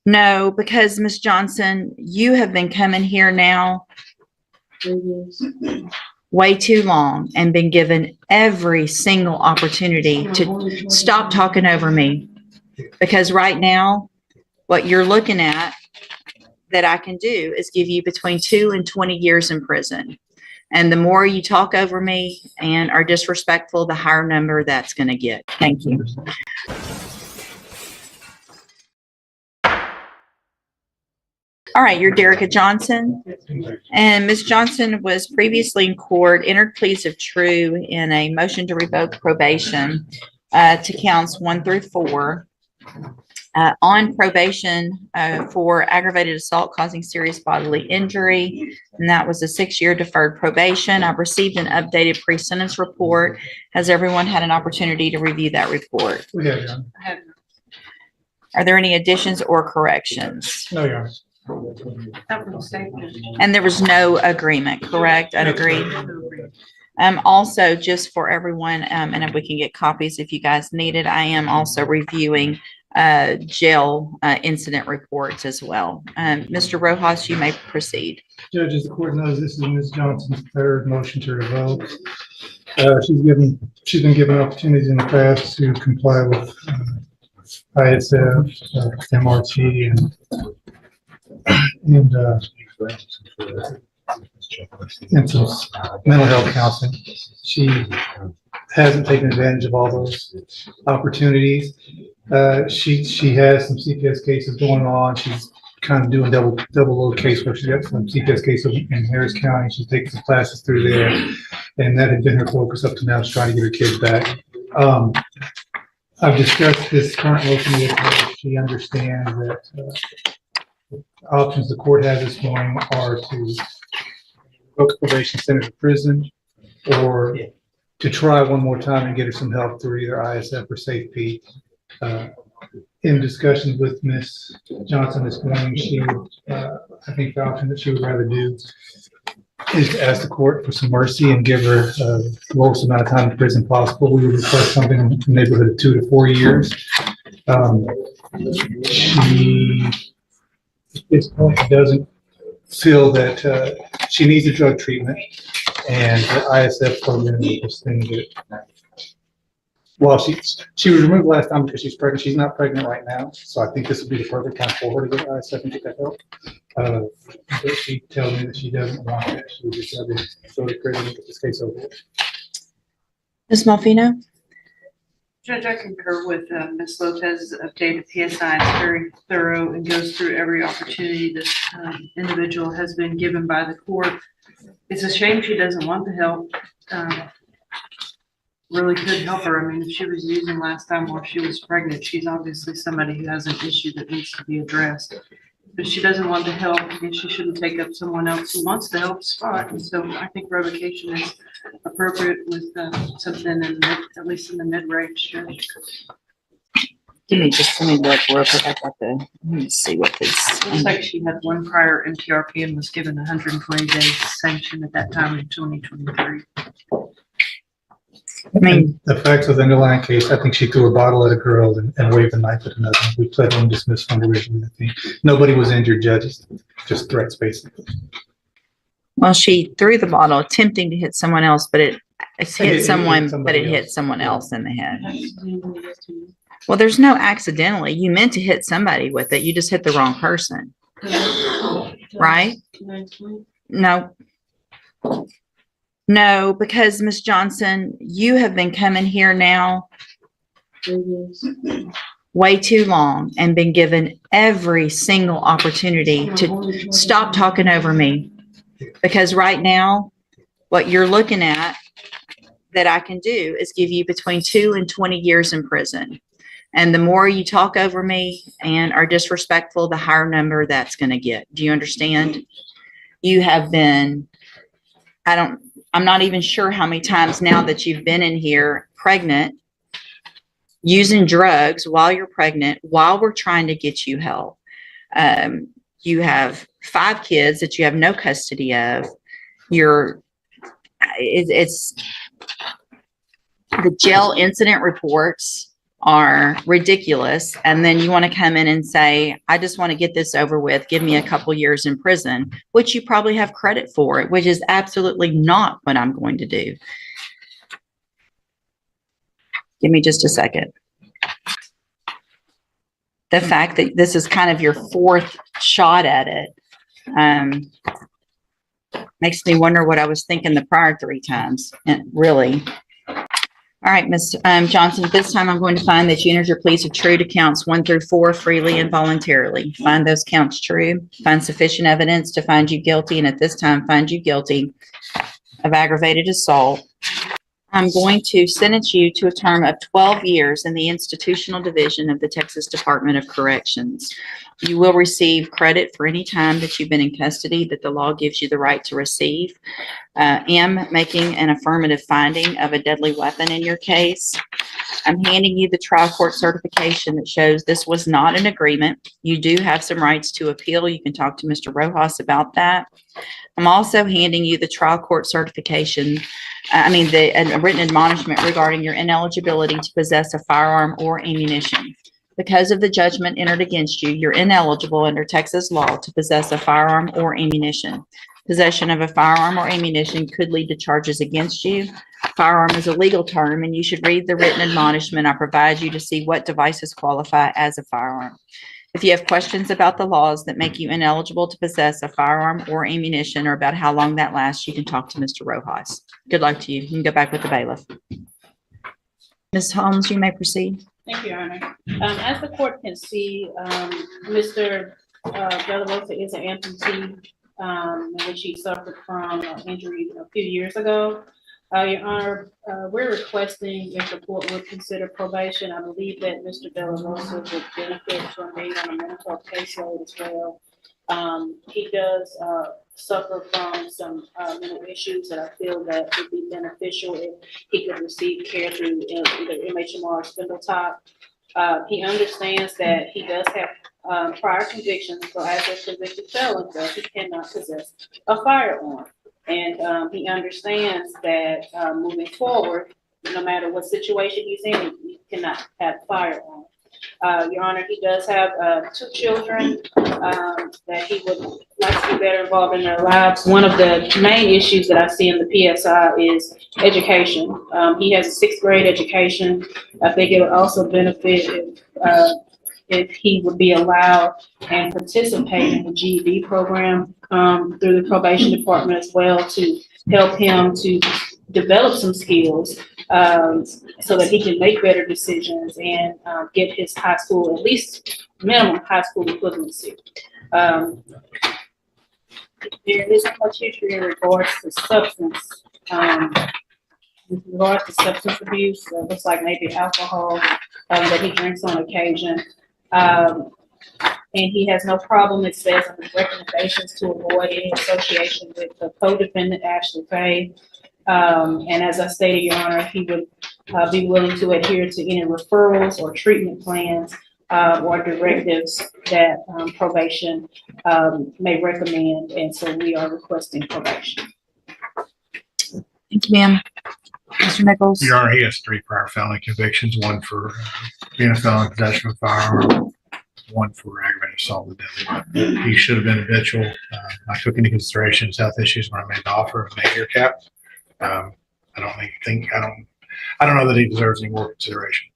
No, because Ms. Johnson, you have been coming here now way too long and been given every single opportunity to stop talking over me. Because right now, what you're looking at that I can do is give you between 2 and 20 years in prison. And the more you talk over me and are disrespectful, the higher number that's going to get. Thank you. All right, you're Derica Johnson. And Ms. Johnson was previously in court, entered pleas of true in a motion to revoke probation to counts 1 through 4. On probation for aggravated assault causing serious bodily injury, and that was a 6-year deferred probation. I've received an updated pre-sentence report. Has everyone had an opportunity to review that report? We have, Your Honor. Are there any additions or corrections? No, Your Honor. And there was no agreement, correct? I'd agree. Also, just for everyone, and if we can get copies if you guys need it, I am also reviewing jail incident reports as well. Mr. Rojas, you may proceed. Judge, as the court knows, this is Ms. Johnson's third motion to revoke. She's been given opportunities in the past to comply with ISF, MRT, and some mental health counseling. She hasn't taken advantage of all those opportunities. She has some CPS cases going on. She's kind of doing double load casework. She's got some CPS cases in Harris County. She's taking some classes through there, and that had been her focus up to now, is trying to get her kids back. I've discussed this current motion with her. She understands that the options the court has this morning are to revoke probation, send her to prison, or to try one more time and get her some help through either ISF or SafeP. In discussions with Ms. Johnson this morning, she I think the option that she would rather do is to ask the court for some mercy and give her the lowest amount of time in prison possible. We would request something in the neighborhood of 2 to 4 years. She, at this point, doesn't feel that she needs a drug treatment, and the ISF program is this thing that, well, she was removed last time because she's pregnant. She's not pregnant right now, so I think this would be the perfect time for her to get ISF and get that help. But she tells me that she doesn't want it. She would just rather go to prison and get this case over with. Ms. Malfino? Judge, I concur with Ms. Lopez's updated PSI. It's very thorough and goes through every opportunity this individual has been given by the court. It's a shame she doesn't want the help. Really could help her. I mean, if she was using last time while she was pregnant, she's obviously somebody who has an issue that needs to be addressed. But she doesn't want the help, and she shouldn't take up someone else who wants the help spot. And so I think revocation is appropriate with something in at least in the mid-range. Let me look real quick. Let me see what this. Looks like she had one prior MTRP and was given 120 days sanction at that time in 2023. I mean, the facts of the underlying case, I think she threw a bottle at a girl and waved a knife at another. We pled and dismissed from originally. I think nobody was injured, judges, just threats basically. Well, she threw the bottle attempting to hit someone else, but it hit someone, but it hit someone else in the head. Well, there's no accidentally. You meant to hit somebody with it. You just hit the wrong person. Right? No. No, because Ms. Johnson, you have been coming here now way too long and been given every single opportunity to stop talking over me. Because right now, what you're looking at that I can do is give you between 2 and 20 years in prison. And the more you talk over me and are disrespectful, the higher number that's going to get. Do you understand? You have been, I'm not even sure how many times now that you've been in here pregnant, using drugs while you're pregnant, while we're trying to get you help. You have 5 kids that you have no custody of. It's the jail incident reports are ridiculous. And then you want to come in and say, I just want to get this over with. Give me a couple years in prison, which you probably have credit for, which is absolutely not what I'm going to do. Give me just a second. The fact that this is kind of your fourth shot at it makes me wonder what I was thinking the prior 3 times. And really. All right, Ms. Johnson, this time I'm going to find that you entered your pleas of true to counts 1 through 4 freely and voluntarily. Find those counts true. Find sufficient evidence to find you guilty, and at this time find you guilty of aggravated assault. I'm going to sentence you to a term of 12 years in the institutional division of the Texas Department of Corrections. You will receive credit for any time that you've been in custody that the law gives you the right to receive. Am making an affirmative finding of a deadly weapon in your case. I'm handing you the trial court certification that shows this was not an agreement. You do have some rights to appeal. You can talk to Mr. Rojas about that. I'm also handing you the trial court certification, the written admonishment regarding your ineligibility to possess a firearm or ammunition. Because of the judgment entered against you, you're ineligible under Texas law to possess a firearm or ammunition. Possession of a firearm or ammunition could lead to charges against you. Firearm is a legal term, and you should read the written admonishment I provide you to see what devices qualify as a firearm. If you have questions about the laws that make you ineligible to possess a firearm or ammunition, or about how long that lasts, you can talk to Mr. Rojas. Good luck to you. You can go back with the bailiff. Ms. Holmes, you may proceed. Thank you, Your Honor. As the court can see, Mr. De La Rosa is an amputee, in which he suffered from injury a few years ago. Your Honor, we're requesting if the court would consider probation. I believe that Mr. De La Rosa would benefit from being on a mental health caseload as well. He does suffer from some mental issues that I feel that would be beneficial if he could receive care through either MHMR or Spindletop. He understands that he does have prior convictions, so as a convicted felon, he cannot possess a firearm. And he understands that moving forward, no matter what situation he's in, he cannot have a firearm. Your Honor, he does have 2 children that he would like to be better involved in their lives. One of the main issues that I see in the PSI is education. He has a 6th grade education. I think it would also benefit if he would be allowed and participate in the GED program through the probation department as well, to help him to develop some skills so that he can make better decisions and get his high school, at least minimum high school equivalency. There isn't much history in regards to substance. With regards to substance abuse, it looks like maybe alcohol that he drinks on occasion. And he has no problem, it says, in his recommendations to avoid any association with the co-defendant, Ashley Faye. And as I stated, Your Honor, he would be willing to adhere to any referrals or treatment plans or directives that probation may recommend. And so we are requesting probation. Thank you, ma'am. Mr. Nichols? Your Honor, he has 3 prior felony convictions, 1 for being a felon in possession of a firearm, 1 for aggravated assault with deadly weapon. He should have been habitual. I took into consideration his health issues when I made the offer of an 8-year cap. I don't know that he deserves any more consideration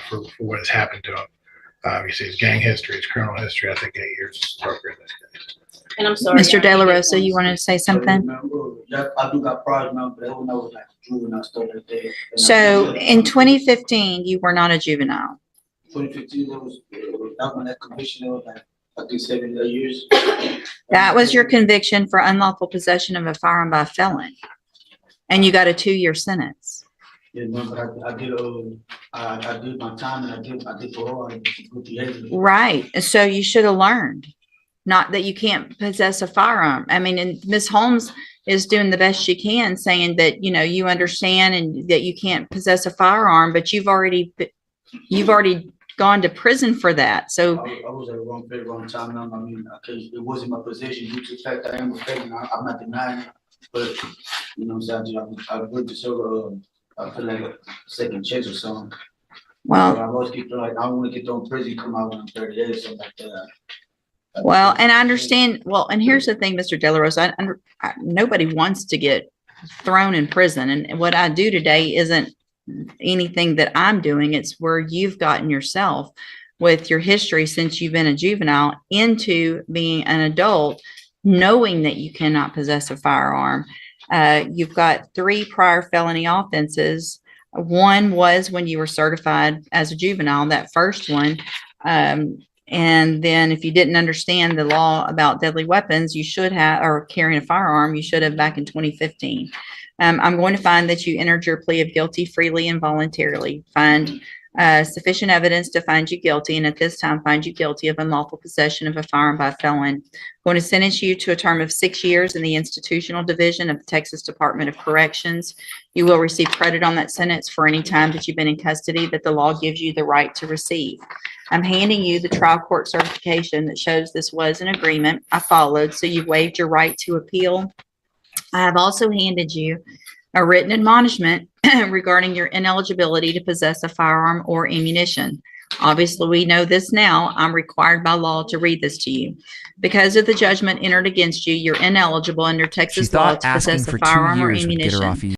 for what has happened to him. You see his gang history, his criminal history. I think 8 years is appropriate in this case. And I'm sorry, Mr. De La Rosa, you wanted to say something? I do got priors now, but I don't know like juvenile stuff like that. So in 2015, you were not a juvenile. 2015, that when that conviction was like I think 7 years. That was your conviction for unlawful possession of a firearm by a felon. And you got a 2-year sentence. Yeah, no, but I did my time, and I did parole. I did good behavior. Right. So you should have learned. Not that you can't possess a firearm. I mean, and Ms. Holmes is doing the best she can, saying that, you know, you understand and that you can't possess a firearm, but you've already gone to prison for that. So I was at the wrong place, wrong time. Now, I mean, it wasn't my position due to the fact that I am a felon. I'm not denying it, but you know, what I'm saying, I would deserve I feel like a second chance or something. Well, I always get like, I don't want to get thrown in prison, come out when I'm 38 or something like that. well, and I understand. Well, and here's the thing, Mr. De La Rosa, nobody wants to get thrown in prison. And what I do today isn't anything that I'm doing. It's where you've gotten yourself with your history since you've been a juvenile into being an adult, knowing that you cannot possess a firearm. You've got 3 prior felony offenses. One was when you were certified as a juvenile, that first one. And then if you didn't understand the law about deadly weapons, you should have, or carrying a firearm, you should have back in 2015. I'm going to find that you entered your plea of guilty freely and voluntarily. Find sufficient evidence to find you guilty, and at this time find you guilty of unlawful possession of a firearm by a felon. Going to sentence you to a term of 6 years in the institutional division of the Texas Department of Corrections. You will receive credit on that sentence for any time that you've been in custody that the law gives you the right to receive. I'm handing you the trial court certification that shows this was an agreement I followed, so you've waived your right to appeal. I have also handed you a written admonishment regarding your ineligibility to possess a firearm or ammunition. Obviously, we know this now. I'm required by law to read this to you. Because of the judgment entered against you, you're ineligible under She Texas law thought to asking possess a for 2 firearm or years would get her ammunition. off easy.